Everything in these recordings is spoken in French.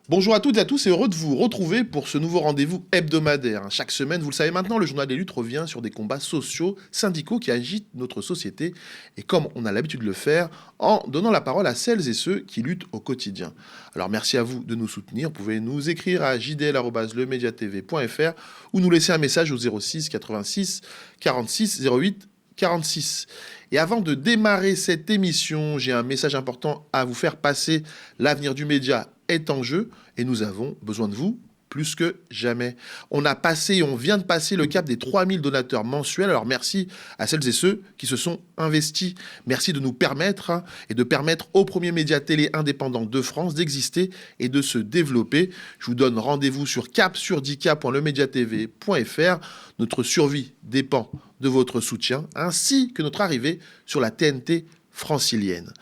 Bonjour à toutes et à tous et heureux de vous retrouver pour ce nouveau rendez-vous hebdomadaire. Chaque semaine, vous le savez maintenant, le journal des luttes revient sur des combats sociaux, syndicaux qui agitent notre société et comme on a l'habitude de le faire, en donnant la parole à celles et ceux qui luttent au quotidien. Alors merci à vous de nous soutenir. Vous pouvez nous écrire à jdl@lemediatv.fr ou nous laisser un message au 06 86 46 08 46. Et avant de démarrer cette émission, j'ai un message important à vous faire passer. L'avenir du média est en jeu et nous avons besoin de vous plus que jamais. On vient de passer le cap des 3000 donateurs mensuels. Alors merci à celles et ceux qui se sont investis. Merci de nous permettre et de permettre au premier média télé indépendant de France d'exister et de se développer. Je vous donne rendez-vous sur cap-sur-10k.lemediatv.fr. Notre survie dépend de votre soutien ainsi que notre arrivée sur la TNT francilienne.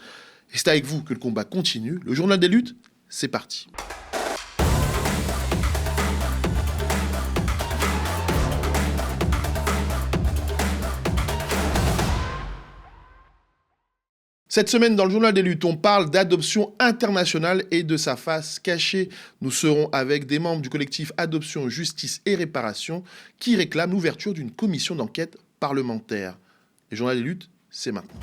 Et c'est avec vous que le combat continue. Le journal des luttes, c'est parti. Cette semaine, dans le journal des luttes, on parle d'adoption internationale et de sa face cachée. Nous serons avec des membres du collectif Adoption, Justice et Réparation qui réclament l'ouverture d'une commission d'enquête parlementaire. Le journal des luttes, c'est maintenant.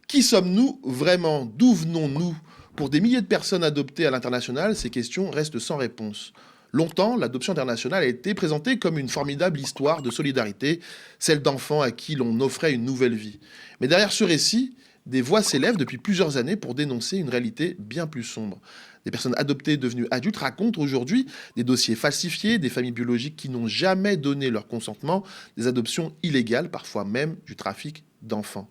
Qui sommes-nous vraiment? D'où venons-nous? Pour des milliers de personnes adoptées à l'international, ces questions restent sans réponse. Longtemps, l'adoption internationale a été présentée comme une formidable histoire de solidarité, celle d'enfants à qui l'on offrait une nouvelle vie. Mais derrière ce récit, des voix s'élèvent depuis plusieurs années pour dénoncer une réalité bien plus sombre. Des personnes adoptées devenues adultes racontent aujourd'hui des dossiers falsifiés, des familles biologiques qui n'ont jamais donné leur consentement, des adoptions illégales, parfois même du trafic d'enfants.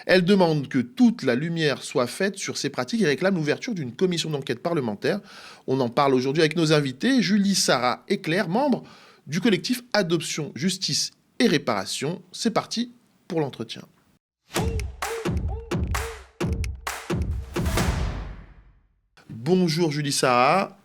Elles demandent que toute la lumière soit faite sur ces pratiques et réclament l'ouverture d'une commission d'enquête parlementaire. On en parle aujourd'hui avec nos invités, Julie, Sarah et Claire, membres du collectif Adoption, Justice et Réparation. C'est parti pour l'entretien. Bonjour Julie, Sarah.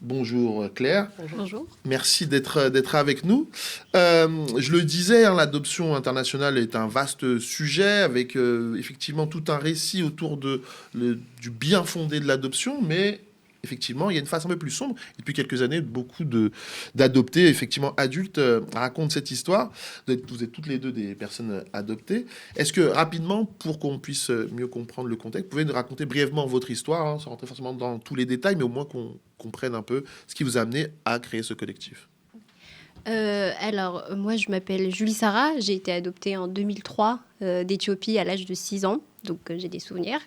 Bonjour Claire. Bonjour. Merci d'être avec nous. Je le disais, l'adoption internationale est un vaste sujet avec effectivement tout un récit autour du bien fondé de l'adoption, mais effectivement, il y a une face un peu plus sombre. Et depuis quelques années, beaucoup d'adoptés, effectivement adultes, racontent cette histoire. Vous êtes toutes les deux des personnes adoptées. Est-ce que, rapidement, pour qu'on puisse mieux comprendre le contexte, vous pouvez nous raconter brièvement votre histoire, sans rentrer forcément dans tous les détails, mais au moins qu'on comprenne un peu ce qui vous a amené à créer ce collectif? Alors, moi, je m'appelle Julie Sarah. J'ai été adoptée en 2003 d'Éthiopie à l'âge de 6 ans. Donc, j'ai des souvenirs.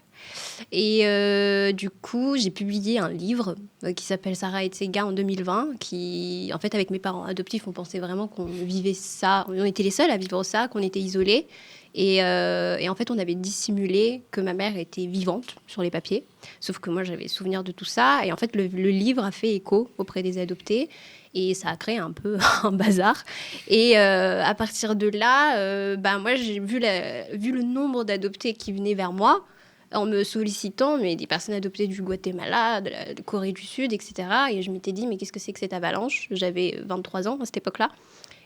Et du coup, j'ai publié un livre qui s'appelle Sarah et Tsega en 2020, qui, en fait, avec mes parents adoptifs, on pensait vraiment qu'on vivait ça. On était les seuls à vivre ça, qu'on était isolés. Et en fait, on avait dissimulé que ma mère était vivante sur les papiers. Sauf que moi, j'avais souvenir de tout ça. Et en fait, le livre a fait écho auprès des adoptés. Et ça a créé un peu un bazar. Et à partir de là, moi, j'ai vu le nombre d'adoptés qui venaient vers moi en me sollicitant, mais des personnes adoptées du Guatemala, de Corée du Sud, etc. Et je m'étais dit, mais qu'est-ce que c'est que cette avalanche? J'avais 23 ans à cette époque-là.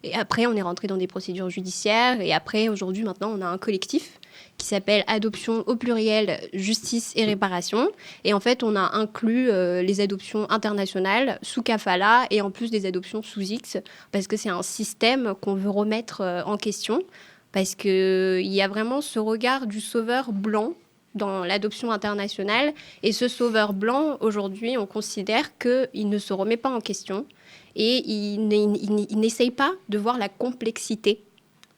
Et après, on est rentré dans des procédures judiciaires. Et après, aujourd'hui, maintenant, on a un collectif qui s'appelle Adoption au pluriel, Justice et Réparation. Et en fait, on a inclus les adoptions internationales sous CAFALA et en plus des adoptions sous X, parce que c'est un système qu'on veut remettre en question, parce qu'il y a vraiment ce regard du sauveur blanc dans l'adoption internationale. Et ce sauveur blanc, aujourd'hui, on considère qu'il ne se remet pas en question et il n'essaye pas de voir la complexité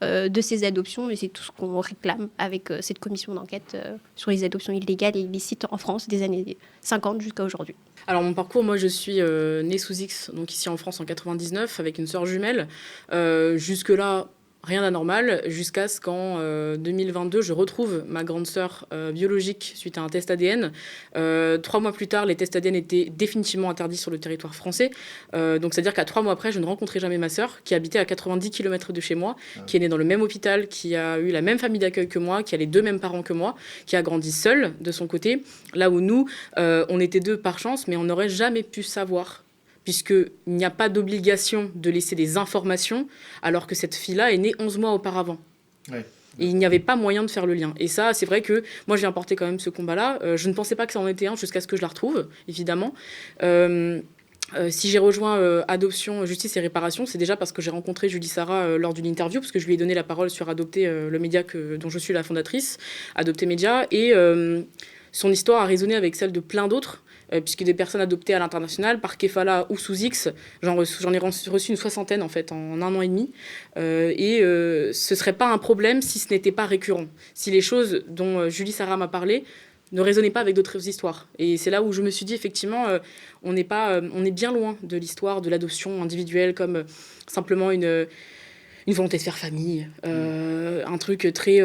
de ces adoptions, et c'est tout ce qu'on réclame avec cette commission d'enquête sur les adoptions illégales et illicites en France des années 50 jusqu'à aujourd'hui. Alors mon parcours, moi je suis née sous X, donc ici en France en 99 avec une sœur jumelle. Jusque-là, rien d'anormal, jusqu'à ce qu'en 2022, je retrouve ma grande sœur biologique suite à un test ADN. 3 mois plus tard, les tests ADN étaient définitivement interdits sur le territoire français. Donc, c'est-à-dire qu'à 3 mois après, je ne rencontrais jamais ma sœur, qui habitait à 90 km de chez moi, qui est née dans le même hôpital, qui a eu la même famille d'accueil que moi, qui a les 2 mêmes parents que moi, qui a grandi seule de son côté. Là où nous, on était 2 par chance, mais on n'aurait jamais pu savoir, puisqu'il n'y a pas d'obligation de laisser des informations, alors que cette fille-là est née 11 mois auparavant. Ouais. Et il n'y avait pas moyen de faire le lien. Et ça, c'est vrai que moi, j'ai apporté quand même ce combat-là. Je ne pensais pas que ça en était un jusqu'à ce que je la retrouve, évidemment. Si j'ai rejoint Adoption, Justice et Réparation, c'est déjà parce que j'ai rencontré Julie Sarah lors d'une interview, parce que je lui ai donné la parole sur Adopter, le média dont je suis la fondatrice, Adopter Média. Et son histoire a résonné avec celle de plein d'autres, puisque des personnes adoptées à l'international, par Kefala ou sous X, j'en ai reçu une soixantaine en fait en 1 an et demi. Ce serait pas un problème si ce n'était pas récurrent. Si les choses dont Julie Sarah m'a parlé ne résonnaient pas avec d'autres histoires. Et c'est là où je me suis dit, effectivement, on est bien loin de l'histoire de l'adoption individuelle comme simplement une volonté de faire famille, un truc très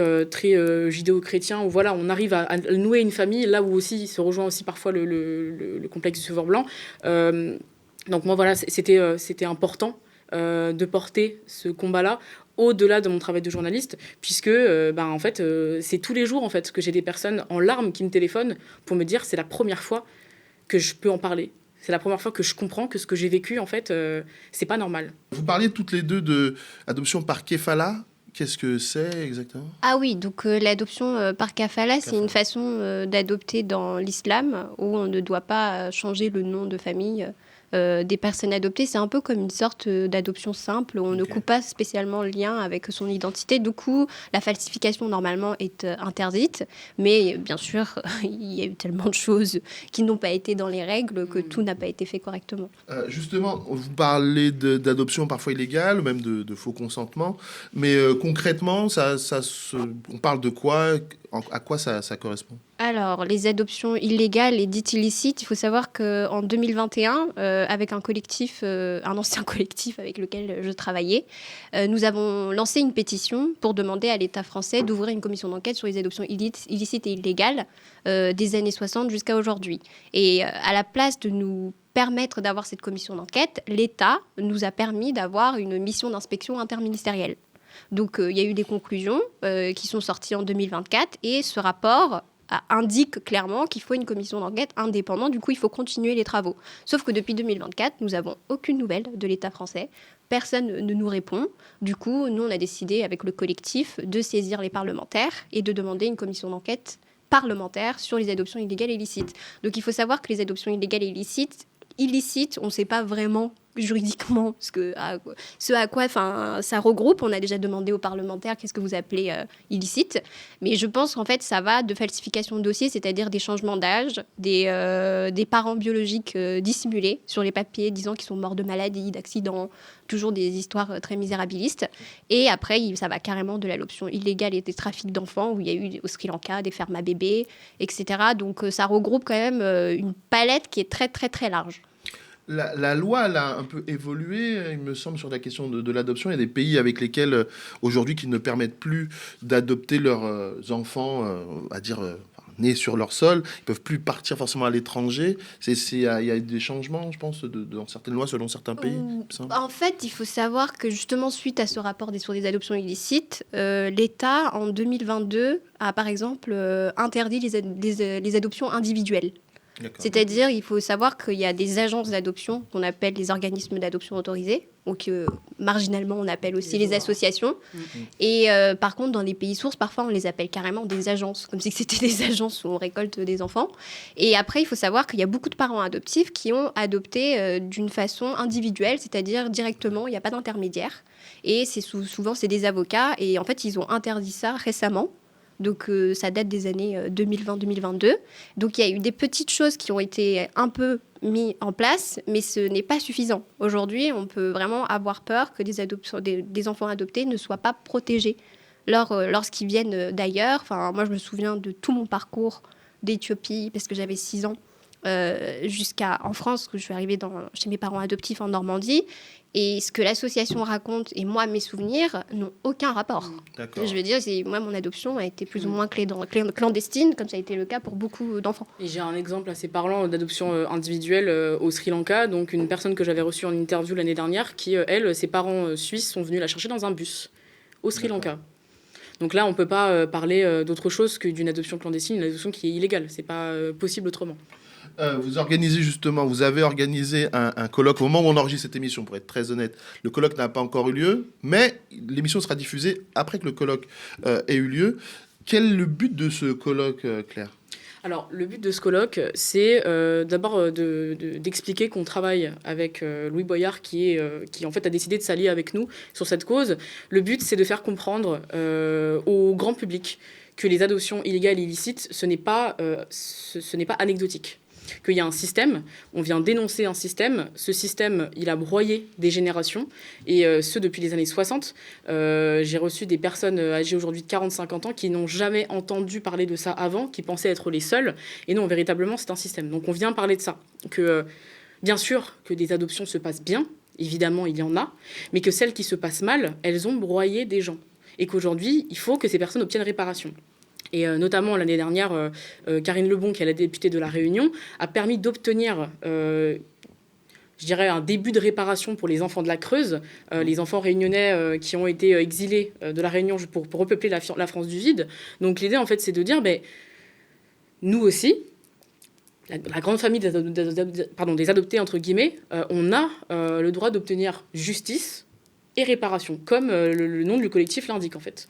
judéo-chrétien où voilà, on arrive à nouer une famille, là où aussi se rejoint aussi parfois le complexe du sauveur blanc. Donc moi voilà, c'était important de porter ce combat-là au-delà de mon travail de journaliste, puisque en fait, c'est tous les jours en fait, que j'ai des personnes en larmes qui me téléphonent pour me dire c'est la première fois que je peux en parler. C'est la première fois que je comprends que ce que j'ai vécu, en fait, c'est pas normal. Vous parliez toutes les deux de adoption par Kefala. Qu'est-ce que c'est exactement? Ah oui, donc l'adoption par kafala, c'est une façon d'adopter dans l'islam où on ne doit pas changer le nom de famille des personnes adoptées. C'est un peu comme une sorte d'adoption simple où on ne coupe pas spécialement le lien avec son identité. Du coup, la falsification normalement est interdite, mais bien sûr, il y a eu tellement de choses qui n'ont pas été dans les règles que tout n'a pas été fait correctement. Justement, vous parlez d'adoption parfois illégale, même de faux consentement, mais concrètement, on parle de quoi? À quoi ça correspond? Alors, les adoptions illégales et dites illicites, il faut savoir qu'en 2021, avec un collectif, un ancien collectif avec lequel je travaillais, nous avons lancé une pétition pour demander à l'État français d'ouvrir une commission d'enquête sur les adoptions illicites et illégales des années 60 jusqu'à aujourd'hui. Et à la place de nous permettre d'avoir cette commission d'enquête, l'État nous a permis d'avoir une mission d'inspection interministérielle. Donc, il y a eu des conclusions qui sont sorties en 2024 et ce rapport indique clairement qu'il faut une commission d'enquête indépendante. Du coup, il faut continuer les travaux. Sauf que depuis 2024, nous n'avons aucune nouvelle de l'État français. Personne ne nous répond. Du coup, nous, on a décidé avec le collectif de saisir les parlementaires et de demander une commission d'enquête parlementaire sur les adoptions illégales et illicites. Donc, il faut savoir que les adoptions illégales et illicites, on ne sait pas vraiment juridiquement ce à quoi ça regroupe. On a déjà demandé aux parlementaires qu'est-ce que vous appelez illicite. Mais je pense qu'en fait, ça va de falsification de dossier, c'est-à-dire des changements d'âge, des parents biologiques dissimulés sur les papiers disant qu'ils sont morts de maladie, d'accident, toujours des histoires très misérabilistes. Et après, ça va carrément de l'adoption illégale et des trafics d'enfants, où il y a eu au Sri Lanka des fermes à bébés, etc. Donc ça regroupe quand même une palette qui est très, très, très large. La loi, elle a un peu évolué, il me semble, sur la question de l'adoption. Il y a des pays avec lesquels, aujourd'hui, qui ne permettent plus d'adopter leurs enfants, nés sur leur sol. Ils ne peuvent plus partir forcément à l'étranger. Il y a des changements, je pense, dans certaines lois, selon certains pays. En fait, il faut savoir que, justement, suite à ce rapport sur des adoptions illicites, l'État, en 2022, a, par exemple, interdit les adoptions individuelles. C'est-à-dire, il faut savoir qu'il y a des agences d'adoption qu'on appelle les organismes d'adoption autorisés, ou que marginalement on appelle aussi les associations. Et par contre, dans les pays sources, parfois on les appelle carrément des agences, comme si c'était des agences où on récolte des enfants. Et après, il faut savoir qu'il y a beaucoup de parents adoptifs qui ont adopté d'une façon individuelle, c'est-à-dire directement, il n'y a pas d'intermédiaire. Et souvent, c'est des avocats. Et en fait, ils ont interdit ça récemment. Donc, ça date des années 2020-2022. Donc, il y a eu des petites choses qui ont été un peu mises en place, mais ce n'est pas suffisant. Aujourd'hui, on peut vraiment avoir peur que des enfants adoptés ne soient pas protégés lorsqu'ils viennent d'ailleurs. Enfin, moi, je me souviens de tout mon parcours d'Éthiopie, parce que j'avais 6 ans, jusqu'à en France, que je suis arrivée chez mes parents adoptifs en Normandie. Et ce que l'association raconte et moi, mes souvenirs, n'ont aucun rapport. D'accord. Je veux dire, moi, mon adoption a été plus ou moins clandestine, comme ça a été le cas pour beaucoup d'enfants. Et j'ai un exemple assez parlant d'adoption individuelle au Sri Lanka. Donc, une personne que j'avais reçue en interview l'année dernière, qui, elle, ses parents suisses sont venus la chercher dans un bus au Sri Lanka. Donc là, on ne peut pas parler d'autre chose que d'une adoption clandestine, une adoption qui est illégale. Ce n'est pas possible autrement. Vous avez organisé un colloque au moment où on enregistre cette émission, pour être très honnête. Le colloque n'a pas encore eu lieu, mais l'émission sera diffusée après que le colloque ait eu lieu. Quel est le but de ce colloque, Claire ? Alors, le but de ce colloque, c'est d'abord d'expliquer qu'on travaille avec Louis Boyard, qui en fait a décidé de s'allier avec nous sur cette cause. Le but, c'est de faire comprendre au grand public que les adoptions illégales et illicites, ce n'est pas anecdotique. Qu'il y a un système, on vient dénoncer un système, ce système, il a broyé des générations, et ce depuis les années 60. J'ai reçu des personnes âgées aujourd'hui de 40-50 ans qui n'ont jamais entendu parler de ça avant, qui pensaient être les seuls, et non, véritablement, c'est un système. Donc on vient parler de ça, que bien sûr que des adoptions se passent bien, évidemment, il y en a, mais que celles qui se passent mal, elles ont broyé des gens, et qu'aujourd'hui, il faut que ces personnes obtiennent réparation. Et notamment l'année dernière, Karine Lebon, qui est la députée de La Réunion, a permis d'obtenir, je dirais, un début de réparation pour les enfants de la Creuse, les enfants réunionnais qui ont été exilés de La Réunion pour repeupler la France du vide. Donc l'idée, en fait, c'est de dire, nous aussi, la grande famille des adoptés, entre guillemets, on a le droit d'obtenir justice et réparation, comme le nom du collectif l'indique, en fait.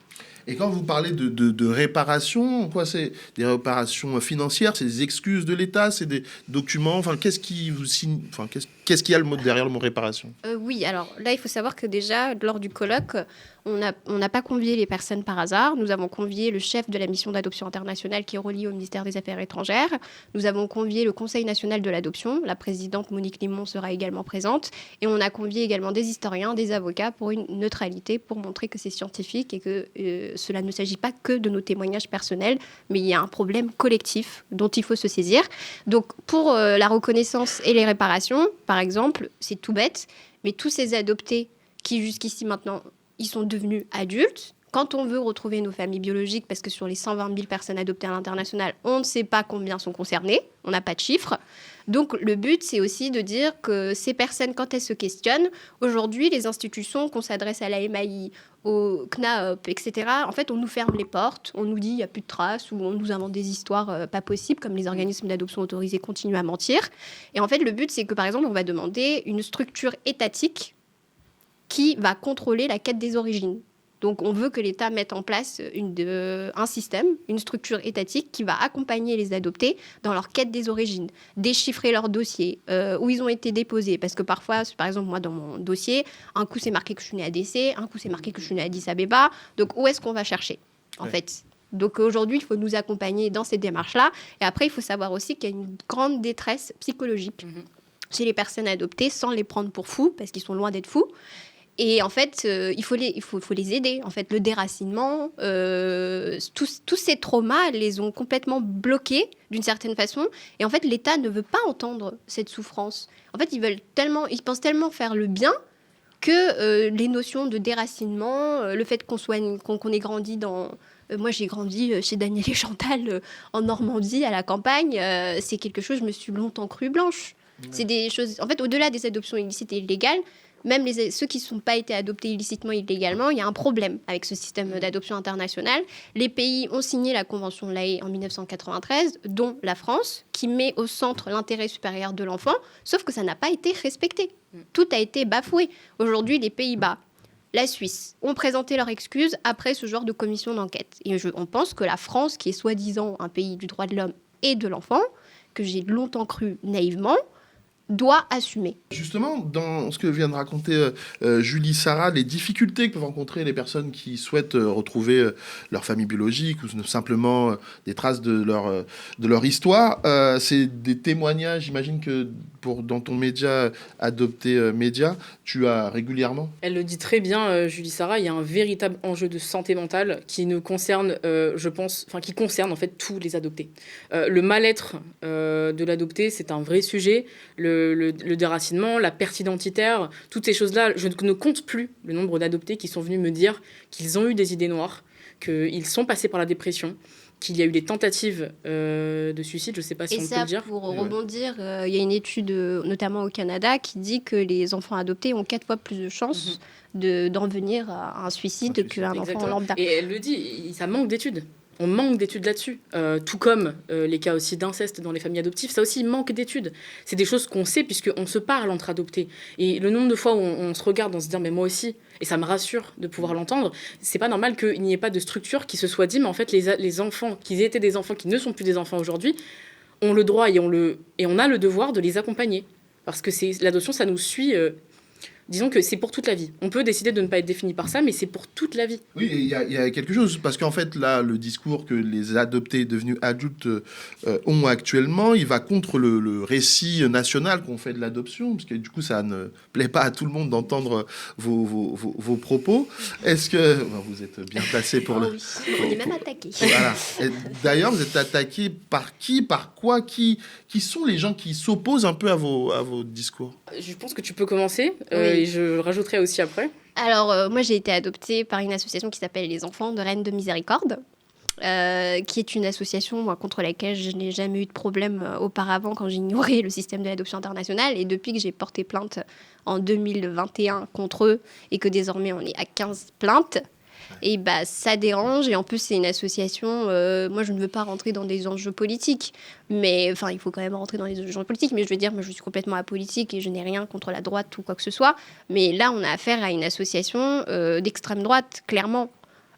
Et quand vous parlez de réparation, quoi, c'est des réparations financières, c'est des excuses de l'État, c'est des documents, enfin, qu'est-ce qui vous signe, enfin, qu'est-ce qu'il y a derrière le mot réparation ? Oui, alors là, il faut savoir que déjà, lors du colloque, on n'a pas convié les personnes par hasard. Nous avons convié le chef de la mission d'adoption internationale qui est relié au ministère des Affaires étrangères. Nous avons convié le Conseil national de l'adoption. La présidente Monique Limon sera également présente. Et on a convié également des historiens, des avocats pour une neutralité, pour montrer que c'est scientifique et que cela ne s'agit pas que de nos témoignages personnels, mais il y a un problème collectif dont il faut se saisir. Donc, pour la reconnaissance et les réparations, par exemple, c'est tout bête, mais tous ces adoptés qui, jusqu'ici maintenant, ils sont devenus adultes. Quand on veut retrouver nos familles biologiques, parce que sur les 120 000 personnes adoptées à l'international, on ne sait pas combien sont concernées, on n'a pas de chiffres. Donc le but, c'est aussi de dire que ces personnes, quand elles se questionnent, aujourd'hui, les institutions, qu'on s'adresse à la MAI, au CNAOP, etc., en fait, on nous ferme les portes, on nous dit il n'y a plus de traces, ou on nous invente des histoires pas possibles, comme les organismes d'adoption autorisés continuent à mentir. Et en fait, le but, c'est que, par exemple, on va demander une structure étatique qui va contrôler la quête des origines. Donc, on veut que l'État mette en place un système, une structure étatique qui va accompagner les adoptés dans leur quête des origines, déchiffrer leurs dossiers, où ils ont été déposés. Parce que parfois, par exemple, moi, dans mon dossier, un coup, c'est marqué que je suis née à DC, un coup, c'est marqué que je suis née à Addis Abeba. Donc, où est-ce qu'on va chercher, en fait ? Donc, aujourd'hui, il faut nous accompagner dans ces démarches-là. Et après, il faut savoir aussi qu'il y a une grande détresse psychologique chez les personnes adoptées, sans les prendre pour fous, parce qu'ils sont loin d'être fous. Et en fait, il faut les aider. En fait, le déracinement, tous ces traumas les ont complètement bloqués d'une certaine façon. Et en fait, l'État ne veut pas entendre cette souffrance. En fait, ils pensent tellement faire le bien que les notions de déracinement, le fait qu'on ait grandi dans... moi, j'ai grandi chez Daniel et Chantal en Normandie, à la campagne. C'est quelque chose, je me suis longtemps crue blanche. Ouais. C'est des choses... En fait, au-delà des adoptions illicites et illégales, même ceux qui n'ont pas été adoptés illicitement, illégalement, il y a un problème avec ce système d'adoption internationale. Les pays ont signé la Convention de La Haye en 1993, dont la France, qui met au centre l'intérêt supérieur de l'enfant, sauf que ça n'a pas été respecté. Tout a été bafoué. Aujourd'hui, les Pays-Bas, la Suisse ont présenté leurs excuses après ce genre de commission d'enquête. Et on pense que la France, qui est soi-disant un pays du droit de l'homme et de l'enfant, que j'ai longtemps cru naïvement, doit assumer. Justement, dans ce que vient de raconter Julie Sarah, les difficultés que peuvent rencontrer les personnes qui souhaitent retrouver leur famille biologique ou simplement des traces de leur histoire, c'est des témoignages, j'imagine que dans ton média Adopté Média, tu as régulièrement. Elle le dit très bien, Julie Sarah, il y a un véritable enjeu de santé mentale qui nous concerne, qui concerne en fait tous les adoptés. Le mal-être de l'adopté, c'est un vrai sujet. Le déracinement, la perte identitaire, toutes ces choses-là, je ne compte plus le nombre d'adoptés qui sont venus me dire qu'ils ont eu des idées noires, qu'ils sont passés par la dépression, qu'il y a eu des tentatives de suicide, je ne sais pas si Et on peut ça, le dire. pour rebondir, il y a une étude, notamment au Canada, qui dit que les enfants adoptés ont 4 fois plus de chances d'en venir à un suicide qu'un enfant Exactement. lambda. Et elle le dit, ça manque d'études. On manque d'études là-dessus. Tout comme les cas aussi d'inceste dans les familles adoptives, ça aussi, il manque d'études. C'est des choses qu'on sait puisqu'on se parle entre adoptés. Et le nombre de fois où on se regarde, on se dit, mais moi aussi, et ça me rassure de pouvoir l'entendre, c'est pas normal qu'il n'y ait pas de structure qui se soit dit, mais en fait, les enfants, qu'ils étaient des enfants qui ne sont plus des enfants aujourd'hui, ont le droit et on a le devoir de les accompagner. Parce que l'adoption, ça nous suit... disons que c'est pour toute la vie. On peut décider de ne pas être défini par ça, mais c'est pour toute la vie. Oui, il y a quelque chose, parce qu'en fait, là, le discours que les adoptés devenus adultes ont actuellement, il va contre le récit national qu'on fait de l'adoption, parce que du coup, ça ne plaît pas à tout le monde d'entendre vos propos. Est-ce que... Bon, vous êtes bien placé pour le... Oui, on est même attaqué. Voilà. D'ailleurs, vous êtes attaqué par qui, par quoi, qui sont les gens qui s'opposent un peu à vos discours? Je pense que tu peux commencer, Oui. et je rajouterai aussi après. Alors, moi, j'ai été adoptée par une association qui s'appelle Les Enfants de Reine de Miséricorde, qui est une association contre laquelle je n'ai jamais eu de problème auparavant quand j'ignorais le système de l'adoption internationale. Et depuis que j'ai porté plainte en 2021 contre eux et que désormais on est à 15 plaintes, et bah, ça dérange. Et en plus, c'est une association... moi, je ne veux pas rentrer dans des enjeux politiques. Mais enfin, il faut quand même rentrer dans les enjeux politiques. Mais je veux dire, moi, je suis complètement apolitique et je n'ai rien contre la droite ou quoi que ce soit. Mais là, on a affaire à une association d'extrême droite, clairement.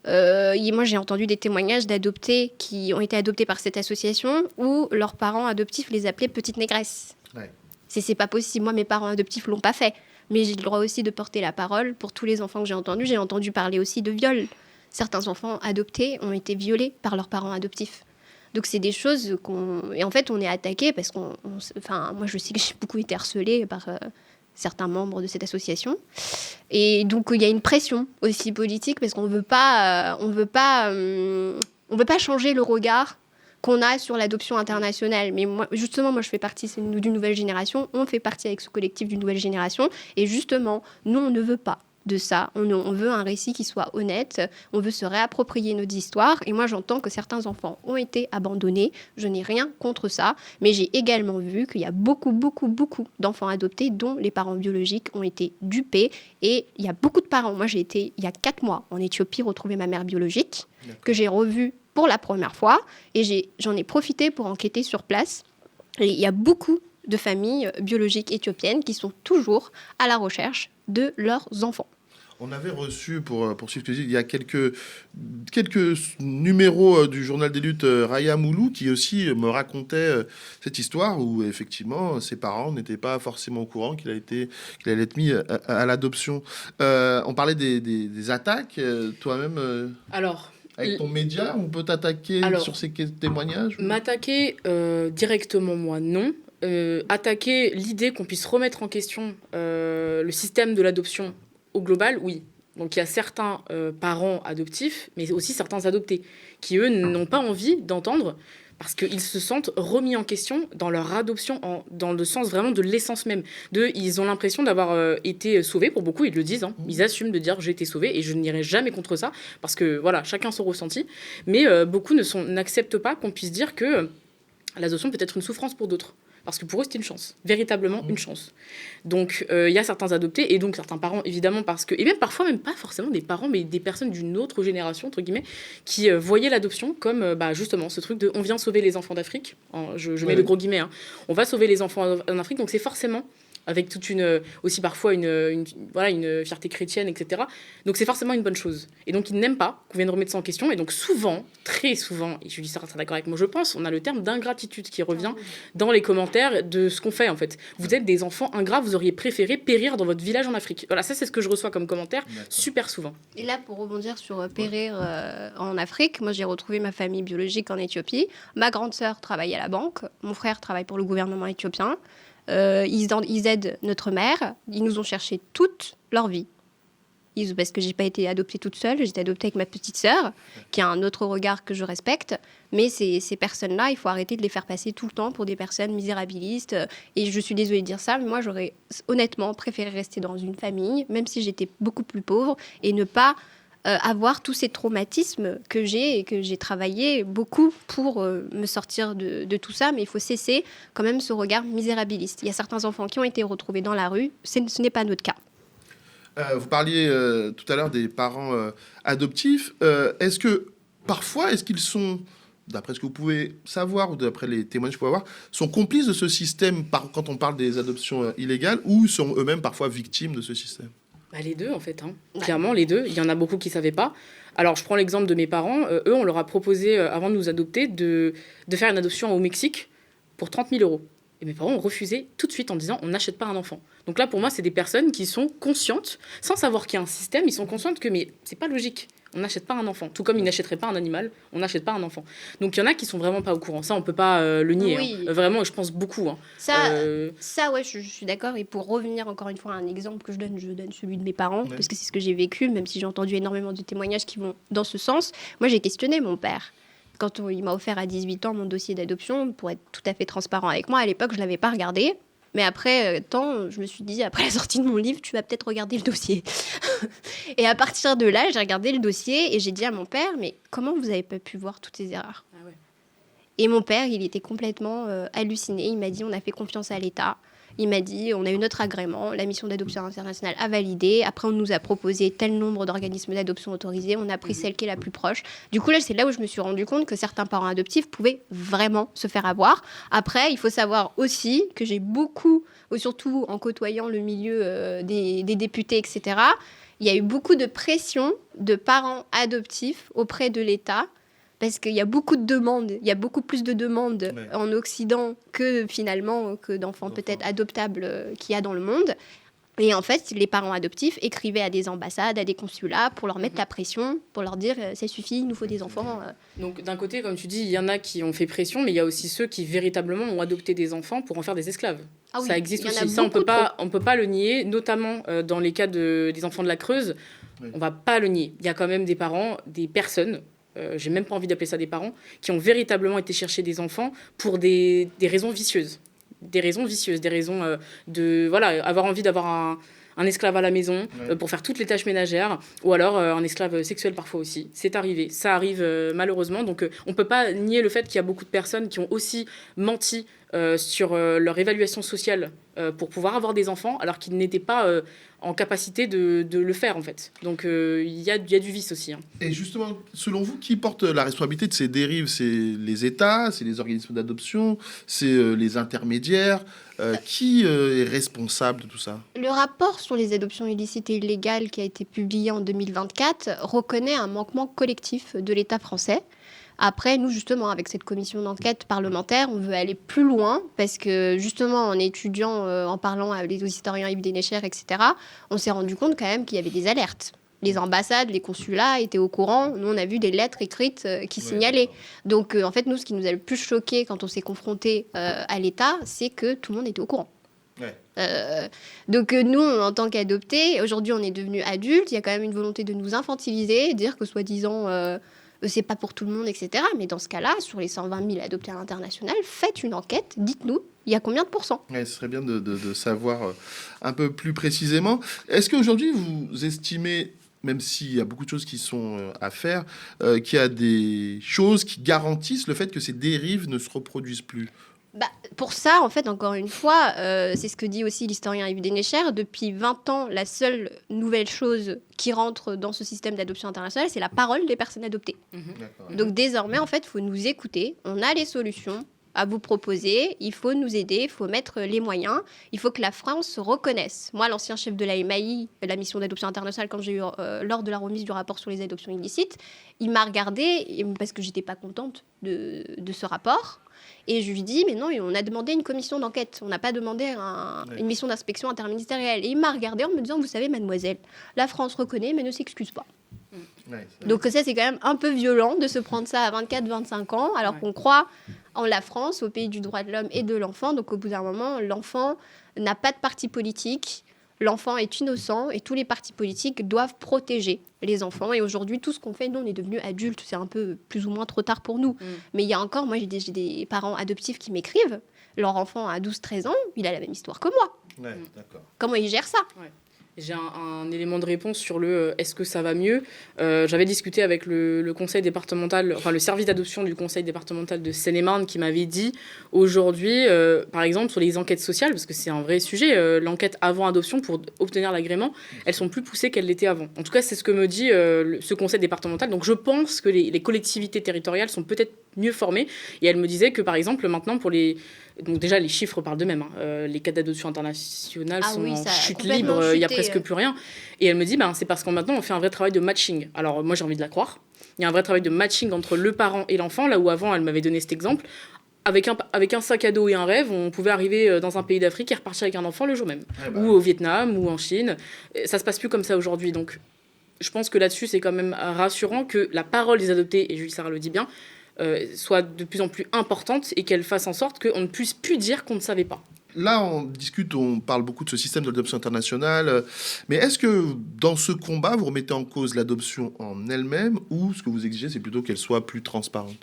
Et moi, j'ai entendu des témoignages d'adoptés qui ont été adoptés par cette association où leurs parents adoptifs les appelaient petites négresses. Ouais. C'est pas possible. Moi, mes parents adoptifs l'ont pas fait. Mais j'ai le droit aussi de porter la parole pour tous les enfants que j'ai entendus. J'ai entendu parler aussi de viol. Certains enfants adoptés ont été violés par leurs parents adoptifs. Donc, c'est des choses qu'on... Et en fait, on est attaqué parce enfin, moi, je sais que j'ai beaucoup été harcelée par certains membres de cette association. Et donc, il y a une pression aussi politique parce qu'on veut pas changer le regard qu'on a sur l'adoption internationale. Mais moi, justement, moi, je fais partie d'une nouvelle génération. On fait partie avec ce collectif d'une nouvelle génération. Et justement, nous, on ne veut pas de ça. On veut un récit qui soit honnête. On veut se réapproprier nos histoires. Et moi, j'entends que certains enfants ont été abandonnés. Je n'ai rien contre ça. Mais j'ai également vu qu'il y a beaucoup, beaucoup, beaucoup d'enfants adoptés dont les parents biologiques ont été dupés. Et il y a beaucoup de parents. Moi, j'ai été, il y a 4 mois, en Éthiopie, retrouver ma mère biologique, que j'ai revue pour la première fois, et j'en ai profité pour enquêter sur place. Et il y a beaucoup de familles biologiques éthiopiennes qui sont toujours à la recherche de leurs enfants. On avait reçu, pour suivre il y a quelques numéros du journal des luttes, Raya Moulou, qui aussi me racontait cette histoire où effectivement ses parents n'étaient pas forcément au courant qu'il allait être mis à l'adoption. On parlait des attaques, toi-même. Alors, avec ton média, on peut t'attaquer sur ces témoignages? M'attaquer directement, moi, non. Attaquer l'idée qu'on puisse remettre en question le système de l'adoption au global, oui. Donc il y a certains parents adoptifs, mais aussi certains adoptés, qui eux n'ont pas envie d'entendre parce qu'ils se sentent remis en question dans leur adoption, dans le sens vraiment de l'essence même. Ils ont l'impression d'avoir été sauvés, pour beaucoup, ils le disent, hein. Ils assument de dire j'ai été sauvé et je n'irai jamais contre ça, parce que voilà, chacun son ressenti. Mais beaucoup n'acceptent pas qu'on puisse dire que l'adoption peut être une souffrance pour d'autres. Parce que pour eux, c'est une chance, véritablement une chance. Donc, il y a certains adoptés, et donc certains parents, évidemment, et même parfois, même pas forcément des parents, mais des personnes d'une autre génération, entre guillemets, qui voyaient l'adoption comme, justement, ce truc de « on vient sauver les enfants d'Afrique ». Je mets de gros guillemets. Hein. On va sauver les enfants en Afrique, donc c'est forcément... avec toute aussi parfois une fierté chrétienne, etc. Donc c'est forcément une bonne chose. Et donc ils n'aiment pas qu'on vienne remettre ça en question. Et donc souvent, très souvent, et Julie Sarah sera d'accord avec moi, je pense, on a le terme d'ingratitude qui revient dans les commentaires de ce qu'on fait en fait. Vous êtes des enfants ingrats, vous auriez préféré périr dans votre village en Afrique. Voilà, ça c'est ce que je reçois comme commentaire super souvent. Et là, pour rebondir sur périr en Afrique, moi j'ai retrouvé ma famille biologique en Éthiopie. Ma grande sœur travaille à la banque, mon frère travaille pour le gouvernement éthiopien. Ils aident notre mère. Ils nous ont cherché toute leur vie. Parce que j'ai pas été adoptée toute seule. J'ai été adoptée avec ma petite sœur, qui a un autre regard que je respecte. Mais ces personnes-là, il faut arrêter de les faire passer tout le temps pour des personnes misérabilistes. Et je suis désolée de dire ça, mais moi, j'aurais honnêtement préféré rester dans une famille, même si j'étais beaucoup plus pauvre, et ne pas avoir tous ces traumatismes que j'ai et que j'ai travaillé beaucoup pour me sortir de tout ça. Mais il faut cesser quand même ce regard misérabiliste. Il y a certains enfants qui ont été retrouvés dans la rue. Ce n'est pas notre cas. Vous parliez tout à l'heure des parents adoptifs. Est-ce que parfois, est-ce qu'ils sont, d'après ce que vous pouvez savoir ou d'après les témoignages que vous pouvez avoir, sont complices de ce système quand on parle des adoptions illégales ou sont eux-mêmes parfois victimes de ce système? Les deux, en fait. Clairement, les deux. Il y en a beaucoup qui ne savaient pas. Alors, je prends l'exemple de mes parents. Eux, on leur a proposé, avant de nous adopter, de faire une adoption au Mexique pour 30 000 euros. Et mes parents ont refusé tout de suite en disant on n'achète pas un enfant. Donc là, pour moi, c'est des personnes qui sont conscientes, sans savoir qu'il y a un système, ils sont conscientes que mais c'est pas logique. On n'achète pas un enfant. Tout comme ils n'achèteraient pas un animal, on n'achète pas un enfant. Donc il y en a qui sont vraiment pas au courant. Ça, on peut pas le nier. Oui. Vraiment, je pense beaucoup. Ça, ouais, je suis d'accord. Et pour revenir encore une fois à un exemple que je donne celui de mes parents, parce que c'est ce que j'ai vécu, même si j'ai entendu énormément de témoignages qui vont dans ce sens. Moi, j'ai questionné mon père. Quand il m'a offert à 18 ans mon dossier d'adoption, pour être tout à fait transparent avec moi, à l'époque, je ne l'avais pas regardé. Mais après je me suis dit, après la sortie de mon livre, tu vas peut-être regarder le dossier. Et à partir de là, j'ai regardé le dossier et j'ai dit à mon père, mais comment vous n'avez pas pu voir toutes ces erreurs ? Et mon père, il était complètement halluciné. Il m'a dit, on a fait confiance à l'État. Il m'a dit, on a eu notre agrément, la mission d'adoption internationale a validé. Après, on nous a proposé tel nombre d'organismes d'adoption autorisés. On a pris celle qui est la plus proche. Du coup, là, c'est là où je me suis rendu compte que certains parents adoptifs pouvaient vraiment se faire avoir. Après, il faut savoir aussi que j'ai beaucoup, surtout en côtoyant le milieu des députés, etc., il y a eu beaucoup de pression de parents adoptifs auprès de l'État. Parce qu'il y a beaucoup de demandes, il y a beaucoup plus de demandes en Occident que finalement que d'enfants peut-être adoptables qu'il y a dans le monde. Et en fait, les parents adoptifs écrivaient à des ambassades, à des consulats pour leur mettre la pression, pour leur dire ça suffit, il nous faut des enfants. Donc d'un côté, comme tu dis, il y en a qui ont fait pression, mais il y a aussi ceux qui véritablement ont adopté des enfants pour en faire des esclaves. Ah oui, ça existe aussi, ça on peut pas le nier, notamment dans les cas des enfants de la Creuse, on va pas le nier. Il y a quand même des parents, des personnes, j'ai même pas envie d'appeler ça des parents, qui ont véritablement été chercher des enfants pour des raisons vicieuses. Des raisons de avoir envie d'avoir un esclave à la maison pour faire toutes les tâches ménagères, ou alors un esclave sexuel parfois aussi. C'est arrivé, ça arrive malheureusement. Donc on peut pas nier le fait qu'il y a beaucoup de personnes qui ont aussi menti sur leur évaluation sociale pour pouvoir avoir des enfants, alors qu'ils n'étaient pas en capacité de le faire, en fait. Donc, il y a du vice aussi. Et justement, selon vous, qui porte la responsabilité de ces dérives ? C'est les États, c'est les organismes d'adoption, c'est les intermédiaires. Qui est responsable de tout ça ? Le rapport sur les adoptions illicites et illégales qui a été publié en 2024 reconnaît un manquement collectif de l'État français. Après, nous, justement, avec cette commission d'enquête parlementaire, on veut aller plus loin parce que, justement, en étudiant, en parlant avec les historiens Yves Dénéchère, etc., on s'est rendu compte quand même qu'il y avait des alertes. Les ambassades, les consulats étaient au courant. Nous, on a vu des lettres écrites qui signalaient. Donc, en fait, nous, ce qui nous a le plus choqué quand on s'est confronté à l'État, c'est que tout le monde était au courant. Donc nous, en tant qu'adoptés, aujourd'hui, on est devenus adultes. Il y a quand même une volonté de nous infantiliser, dire que soi-disant... c'est pas pour tout le monde, etc. Mais dans ce cas-là, sur les 120 000 adoptés à l'international, faites une enquête, dites-nous, il y a combien de pourcents ? Ce serait bien de savoir un peu plus précisément. Est-ce qu'aujourd'hui, vous estimez, même s'il y a beaucoup de choses qui sont à faire, qu'il y a des choses qui garantissent le fait que ces dérives ne se reproduisent plus ? Pour ça, en fait, encore une fois, c'est ce que dit aussi l'historien Yves Dénéchère. Depuis 20 ans, la seule nouvelle chose qui rentre dans ce système d'adoption internationale, c'est la parole des personnes adoptées. Donc désormais, en fait, il faut nous écouter. On a les solutions à vous proposer. Il faut nous aider, il faut mettre les moyens. Il faut que la France se reconnaisse. Moi, l'ancien chef de la MAI, la mission d'adoption internationale, quand j'ai eu lors de la remise du rapport sur les adoptions illicites, il m'a regardée parce que j'étais pas contente de ce rapport. Et je lui dis, mais non, on a demandé une commission d'enquête. On n'a pas demandé une mission d'inspection interministérielle. Et il m'a regardé en me disant, vous savez, mademoiselle, la France reconnaît, mais ne s'excuse pas. Donc ça, c'est quand même un peu violent de se prendre ça à 24-25 ans, alors qu'on croit en la France, au pays du droit de l'homme et de l'enfant. Donc au bout d'un moment, l'enfant n'a pas de parti politique. L'enfant est innocent et tous les partis politiques doivent protéger les enfants. Et aujourd'hui, tout ce qu'on fait, nous, on est devenus adultes. C'est un peu plus ou moins trop tard pour nous. Mais il y a encore, moi, j'ai des parents adoptifs qui m'écrivent. Leur enfant a 12-13 ans, il a la même histoire que moi. Comment ils gèrent ça ? J'ai un élément de réponse sur le est-ce que ça va mieux. J'avais discuté avec le conseil départemental, enfin le service d'adoption du conseil départemental de Seine-et-Marne qui m'avait dit aujourd'hui, par exemple, sur les enquêtes sociales, parce que c'est un vrai sujet, l'enquête avant adoption pour obtenir l'agrément, elles sont plus poussées qu'elles l'étaient avant. En tout cas, c'est ce que me dit ce conseil départemental. Donc je pense que les collectivités territoriales sont peut-être mieux formées. Et elle me disait que, par exemple, maintenant, pour les... Donc déjà, les chiffres parlent d'eux-mêmes. Les cas d'adoption internationale sont en chute libre, il n'y a presque plus rien. Et elle me dit, c'est parce qu'en maintenant, on fait un vrai travail de matching. Alors moi, j'ai envie de la croire. Il y a un vrai travail de matching entre le parent et l'enfant, là où avant, elle m'avait donné cet exemple. Avec un sac à dos et un rêve, on pouvait arriver dans un pays d'Afrique et repartir avec un enfant le jour même. Ou au Vietnam, ou en Chine. Ça se passe plus comme ça aujourd'hui. Donc je pense que là-dessus, c'est quand même rassurant que la parole des adoptés, et Julie Sarah le dit bien, soit de plus en plus importante et qu'elle fasse en sorte qu'on ne puisse plus dire qu'on ne savait pas. Là, on discute, on parle beaucoup de ce système de l'adoption internationale, mais est-ce que dans ce combat, vous remettez en cause l'adoption en elle-même ou ce que vous exigez, c'est plutôt qu'elle soit plus transparente ?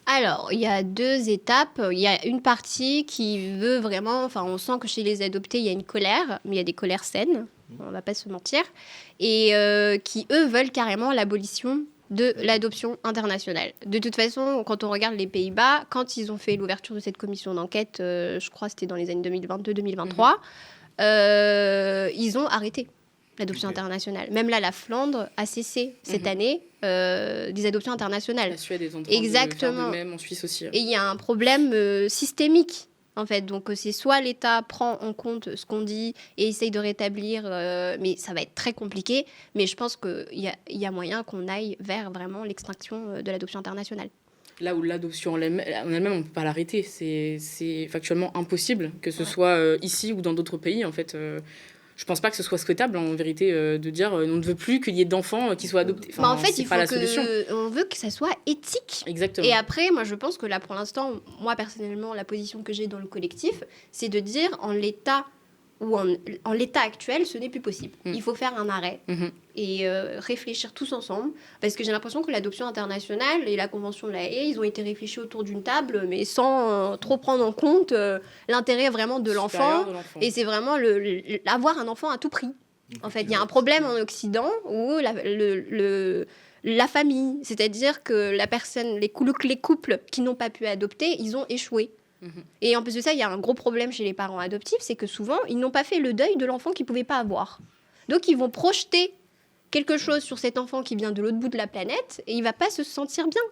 Alors, il y a 2 étapes. Il y a une partie qui veut vraiment... Enfin, on sent que chez les adoptés, il y a une colère, mais il y a des colères saines, on ne va pas se mentir, et qui, eux, veulent carrément l'abolition de l'adoption internationale. De toute façon, quand on regarde les Pays-Bas, quand ils ont fait l'ouverture de cette commission d'enquête, je crois que c'était dans les années 2022-2023, ils ont arrêté l'adoption internationale. Même là, la Flandre a cessé cette année des adoptions internationales. La Suède est en train Exactement. de faire de même, en Suisse aussi. Et il y a un problème systémique, en fait. Donc, c'est soit l'État prend en compte ce qu'on dit et essaye de rétablir, mais ça va être très compliqué. Mais je pense qu'il y a moyen qu'on aille vers vraiment l'extinction de l'adoption internationale. Là où l'adoption en elle-même, on ne peut pas l'arrêter. C'est factuellement impossible, que ce soit ici ou dans d'autres pays, en fait. Je pense pas que ce soit souhaitable, en vérité, de dire on ne veut plus qu'il y ait d'enfants qui soient adoptés. Enfin, en fait, il faut on veut que ça soit éthique. Exactement. Et après, moi, je pense que là, pour l'instant, moi, personnellement, la position que j'ai dans le collectif, c'est de dire en l'état ou en l'état actuel, ce n'est plus possible. Il faut faire un arrêt et réfléchir tous ensemble. Parce que j'ai l'impression que l'adoption internationale et la Convention de la Haye, ils ont été réfléchis autour d'une table, mais sans trop prendre en compte l'intérêt vraiment de l'enfant. Et c'est vraiment avoir un enfant à tout prix. En fait, il y a un problème en Occident où la famille, c'est-à-dire que la personne, les couples qui n'ont pas pu adopter, ils ont échoué. Et en plus de ça, il y a un gros problème chez les parents adoptifs, c'est que souvent, ils n'ont pas fait le deuil de l'enfant qu'ils ne pouvaient pas avoir. Donc, ils vont projeter quelque chose sur cet enfant qui vient de l'autre bout de la planète et il ne va pas se sentir bien.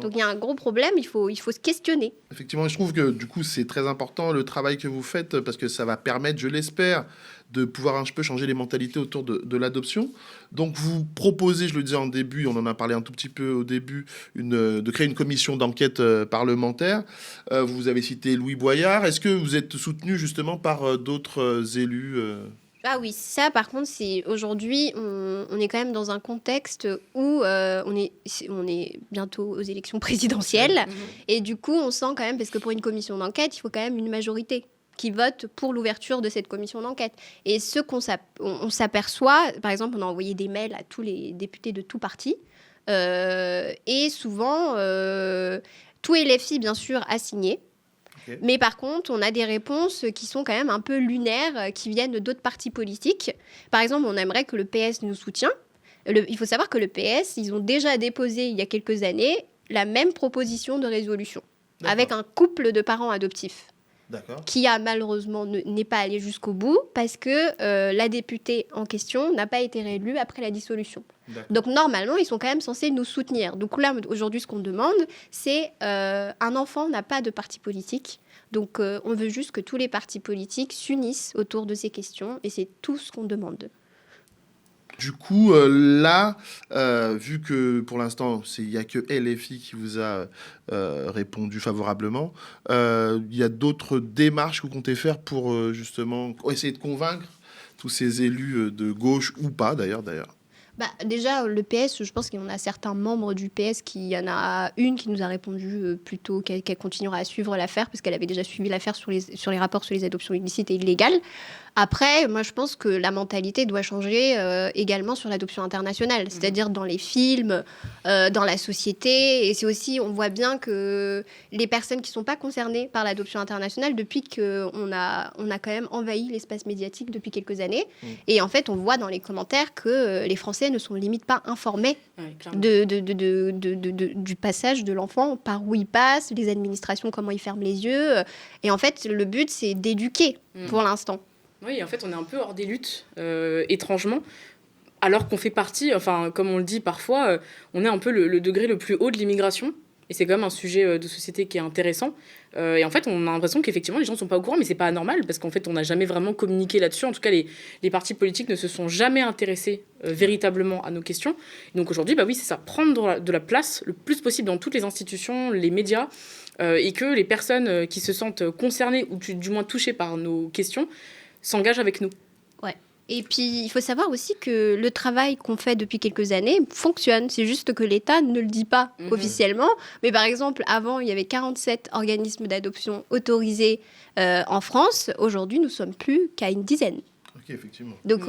Donc, il y a un gros problème, il faut se questionner. Effectivement, je trouve que du coup, c'est très important le travail que vous faites parce que ça va permettre, je l'espère, de pouvoir un peu changer les mentalités autour de l'adoption. Donc, vous proposez, je le disais en début, on en a parlé un tout petit peu au début, de créer une commission d'enquête parlementaire. Vous avez cité Louis Boyard. Est-ce que vous êtes soutenu justement par d'autres élus Ah oui, ça par contre, c'est aujourd'hui, on est quand même dans un contexte où on est bientôt aux élections présidentielles. Et du coup, on sent quand même, parce que pour une commission d'enquête, il faut quand même une majorité qui vote pour l'ouverture de cette commission d'enquête. Et on s'aperçoit, par exemple, on a envoyé des mails à tous les députés de tout parti. Et souvent, tout LFI, bien sûr, a signé. Okay. Mais par contre, on a des réponses qui sont quand même un peu lunaires, qui viennent d'autres partis politiques. Par exemple, on aimerait que le PS nous soutienne. Il faut savoir que le PS, ils ont déjà déposé, il y a quelques années, la même proposition de résolution avec un couple de parents adoptifs. Qui a malheureusement n'est pas allé jusqu'au bout parce que la députée en question n'a pas été réélue après la dissolution. Donc normalement, ils sont quand même censés nous soutenir. Donc là, aujourd'hui, ce qu'on demande, c'est un enfant n'a pas de parti politique. Donc on veut juste que tous les partis politiques s'unissent autour de ces questions et c'est tout ce qu'on demande. Du coup, là, vu que pour l'instant, il n'y a que LFI qui vous a répondu favorablement, il y a d'autres démarches que vous comptez faire pour justement essayer de convaincre tous ces élus de gauche ou pas d'ailleurs. Déjà, le PS, je pense qu'on a certains membres du PS il y en a une qui nous a répondu plutôt qu'elle continuera à suivre l'affaire parce qu'elle avait déjà suivi l'affaire sur les rapports sur les adoptions illicites et illégales. Après, moi, je pense que la mentalité doit changer également sur l'adoption internationale, c'est-à-dire dans les films, dans la société. Et c'est aussi, on voit bien que les personnes qui ne sont pas concernées par l'adoption internationale, depuis qu'on a quand même envahi l'espace médiatique depuis quelques années. Et en fait, on voit dans les commentaires que les Français ne sont limite pas informés du passage de l'enfant, par où il passe, les administrations, comment ils ferment les yeux. Et en fait, le but, c'est d'éduquer pour l'instant. Oui, en fait, on est un peu hors des luttes, étrangement, alors qu'on fait partie, enfin, comme on le dit parfois, on est un peu le degré le plus haut de l'immigration. Et c'est quand même un sujet de société qui est intéressant. Et en fait, on a l'impression qu'effectivement, les gens ne sont pas au courant, mais c'est pas anormal, parce qu'en fait, on n'a jamais vraiment communiqué là-dessus. En tout cas, les partis politiques ne se sont jamais intéressés véritablement à nos questions. Et donc aujourd'hui, bah oui, c'est ça, prendre de la place le plus possible dans toutes les institutions, les médias, et que les personnes qui se sentent concernées, ou du moins touchées par nos questions, s'engagent avec nous. Ouais. Et puis, il faut savoir aussi que le travail qu'on fait depuis quelques années fonctionne. C'est juste que l'État ne le dit pas officiellement. Mais par exemple, avant, il y avait 47 organismes d'adoption autorisés en France. Aujourd'hui, nous ne sommes plus qu'à une dizaine. Ok, effectivement. Donc,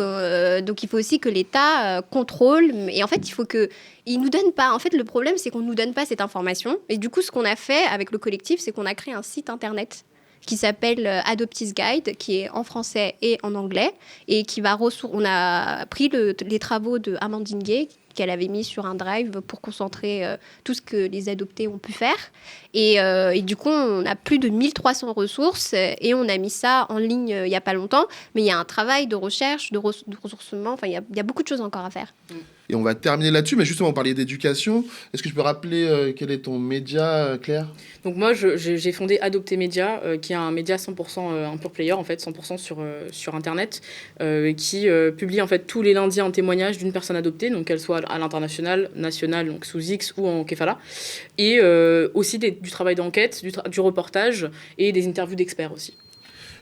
il faut aussi que l'État contrôle. Et en fait, il faut qu'il ne nous donne pas. En fait, le problème, c'est qu'on ne nous donne pas cette information. Et du coup, ce qu'on a fait avec le collectif, c'est qu'on a créé un site internet qui s'appelle Adoptees Guide, qui est en français et en anglais, et qui va on a pris les travaux de Amandine Gay, qu'elle avait mis sur un drive pour concentrer tout ce que les adoptés ont pu faire. Et du coup, on a plus de 1300 ressources et on a mis ça en ligne il n'y a pas longtemps. Mais il y a un travail de recherche, de ressourcement, enfin, il y a beaucoup de choses encore à faire. Et on va terminer là-dessus, mais justement, on parlait d'éducation. Est-ce que je peux rappeler quel est ton média, Claire ? Donc moi, j'ai fondé Adopter Média, qui est un média 100% un pure player, en fait, 100% sur Internet, qui publie en fait tous les lundis un témoignage d'une personne adoptée, donc qu'elle soit à l'international, national, donc sous X ou en Kefala, et aussi du travail d'enquête, du reportage et des interviews d'experts aussi.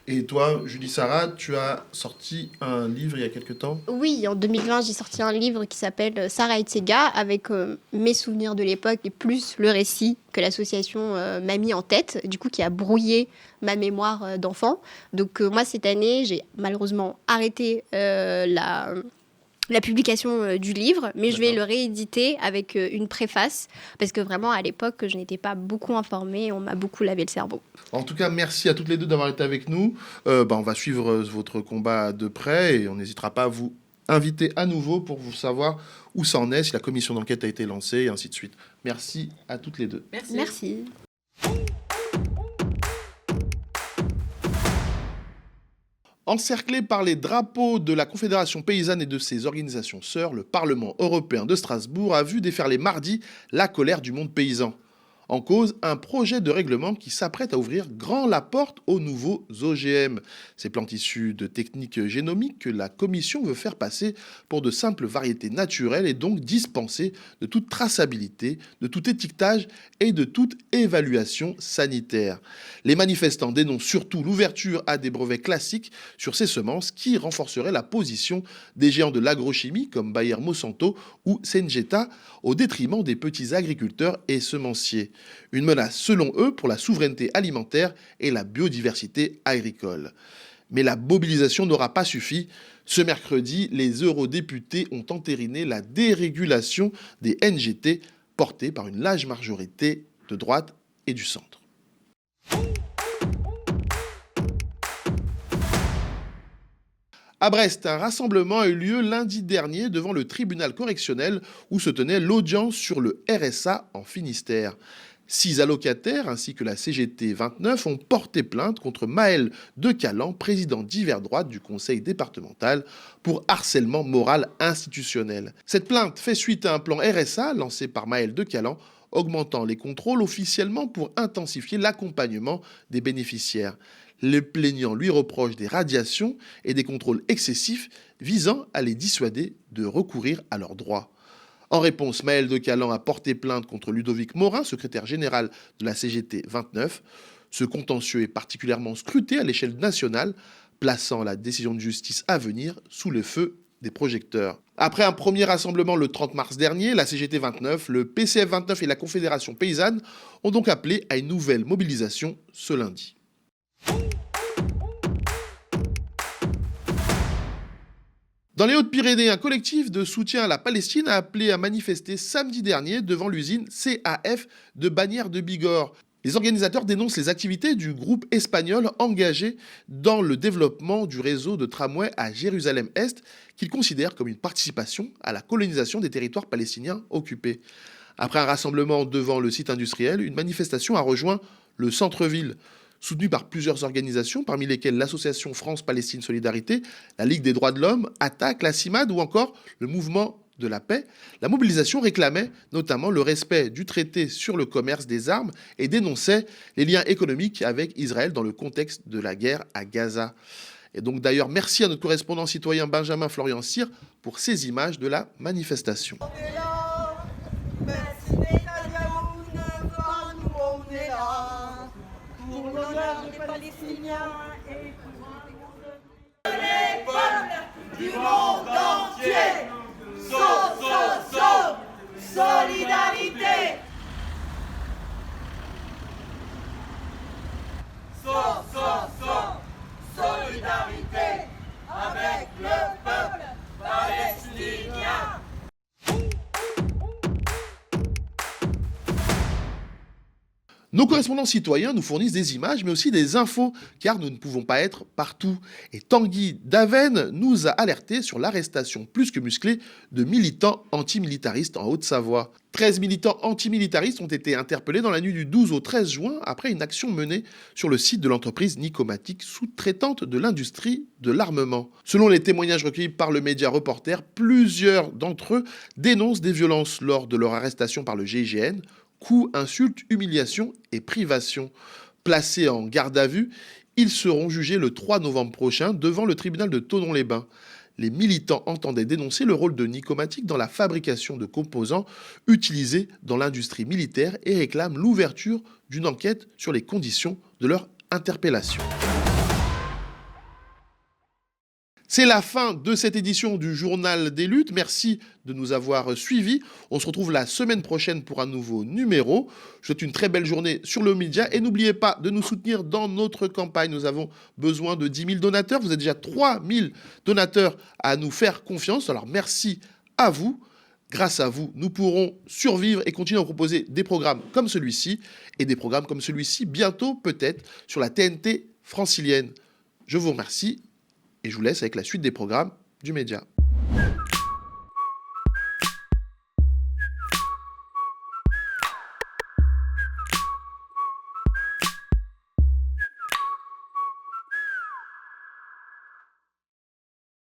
Et toi, Julie Sarah, tu as sorti un livre il y a quelque temps ? Oui, en 2020, j'ai sorti un livre qui s'appelle Sarah et Tsega, avec mes souvenirs de l'époque et plus le récit que l'association m'a mis en tête, du coup qui a brouillé ma mémoire d'enfant. Donc moi, cette année, j'ai malheureusement arrêté la publication du livre, mais je vais le rééditer avec une préface, parce que vraiment, à l'époque, je n'étais pas beaucoup informée et on m'a beaucoup lavé le cerveau. En tout cas, merci à toutes les deux d'avoir été avec nous. On va suivre votre combat de près et on n'hésitera pas à vous inviter à nouveau pour vous savoir où ça en est, si la commission d'enquête a été lancée et ainsi de suite. Merci à toutes les deux. Merci. Encerclé par les drapeaux de la Confédération paysanne et de ses organisations sœurs, le Parlement européen de Strasbourg a vu déferler mardi la colère du monde paysan. En cause, un projet de règlement qui s'apprête à ouvrir grand la porte aux nouveaux OGM. Ces plantes issues de techniques génomiques que la Commission veut faire passer pour de simples variétés naturelles et donc dispensées de toute traçabilité, de tout étiquetage et de toute évaluation sanitaire. Les manifestants dénoncent surtout l'ouverture à des brevets classiques sur ces semences qui renforceraient la position des géants de l'agrochimie comme Bayer Monsanto ou Syngenta au détriment des petits agriculteurs et semenciers. Une menace, selon eux, pour la souveraineté alimentaire et la biodiversité agricole. Mais la mobilisation n'aura pas suffi. Ce mercredi, les eurodéputés ont entériné la dérégulation des NGT, portée par une large majorité de droite et du centre. À Brest, un rassemblement a eu lieu lundi dernier devant le tribunal correctionnel où se tenait l'audience sur le RSA en Finistère. 6 allocataires ainsi que la CGT 29 ont porté plainte contre Maël Decalan, président d'hiver droite du conseil départemental, pour harcèlement moral institutionnel. Cette plainte fait suite à un plan RSA lancé par Maël Decalan, augmentant les contrôles officiellement pour intensifier l'accompagnement des bénéficiaires. Les plaignants lui reprochent des radiations et des contrôles excessifs visant à les dissuader de recourir à leurs droits. En réponse, Maël Decalan a porté plainte contre Ludovic Morin, secrétaire général de la CGT 29. Ce contentieux est particulièrement scruté à l'échelle nationale, plaçant la décision de justice à venir sous le feu des projecteurs. Après un premier rassemblement le 30 mars dernier, la CGT 29, le PCF 29 et la Confédération paysanne ont donc appelé à une nouvelle mobilisation ce lundi. Dans les Hautes-Pyrénées, un collectif de soutien à la Palestine a appelé à manifester samedi dernier devant l'usine CAF de Bagnères de Bigorre. Les organisateurs dénoncent les activités du groupe espagnol engagé dans le développement du réseau de tramway à Jérusalem-Est, qu'ils considèrent comme une participation à la colonisation des territoires palestiniens occupés. Après un rassemblement devant le site industriel, une manifestation a rejoint le centre-ville. Soutenue par plusieurs organisations, parmi lesquelles l'Association France-Palestine Solidarité, la Ligue des droits de l'homme, Attaque, la CIMAD ou encore le Mouvement de la paix, la mobilisation réclamait notamment le respect du traité sur le commerce des armes et dénonçait les liens économiques avec Israël dans le contexte de la guerre à Gaza. Et donc d'ailleurs, merci à notre correspondant citoyen Benjamin Florian Cyr pour ces images de la manifestation. Merci Netanyahou, nous on est là, pour l'honneur des Palestiniens et pour les peuples du monde entier. Solidarité. Solidarité avec le peuple palestinien. Nos correspondants citoyens nous fournissent des images, mais aussi des infos, car nous ne pouvons pas être partout. Et Tanguy Daven nous a alertés sur l'arrestation plus que musclée de militants antimilitaristes en Haute-Savoie. 13 militants antimilitaristes ont été interpellés dans la nuit du 12 au 13 juin après une action menée sur le site de l'entreprise Nicomatic, sous-traitante de l'industrie de l'armement. Selon les témoignages recueillis par le média Reporter, plusieurs d'entre eux dénoncent des violences lors de leur arrestation par le GIGN. Coups, insultes, humiliations et privations. Placés en garde à vue, ils seront jugés le 3 novembre prochain devant le tribunal de Thonon-les-Bains. Les militants entendaient dénoncer le rôle de Nicomatic dans la fabrication de composants utilisés dans l'industrie militaire et réclament l'ouverture d'une enquête sur les conditions de leur interpellation. C'est la fin de cette édition du Journal des Luttes. Merci de nous avoir suivis. On se retrouve la semaine prochaine pour un nouveau numéro. Je vous souhaite une très belle journée sur le média et n'oubliez pas de nous soutenir dans notre campagne. Nous avons besoin de 10 000 donateurs. Vous êtes déjà 3 000 donateurs à nous faire confiance. Alors merci à vous. Grâce à vous, nous pourrons survivre et continuer à proposer des programmes comme celui-ci et des programmes comme celui-ci bientôt peut-être sur la TNT francilienne. Je vous remercie. Et je vous laisse avec la suite des programmes du média.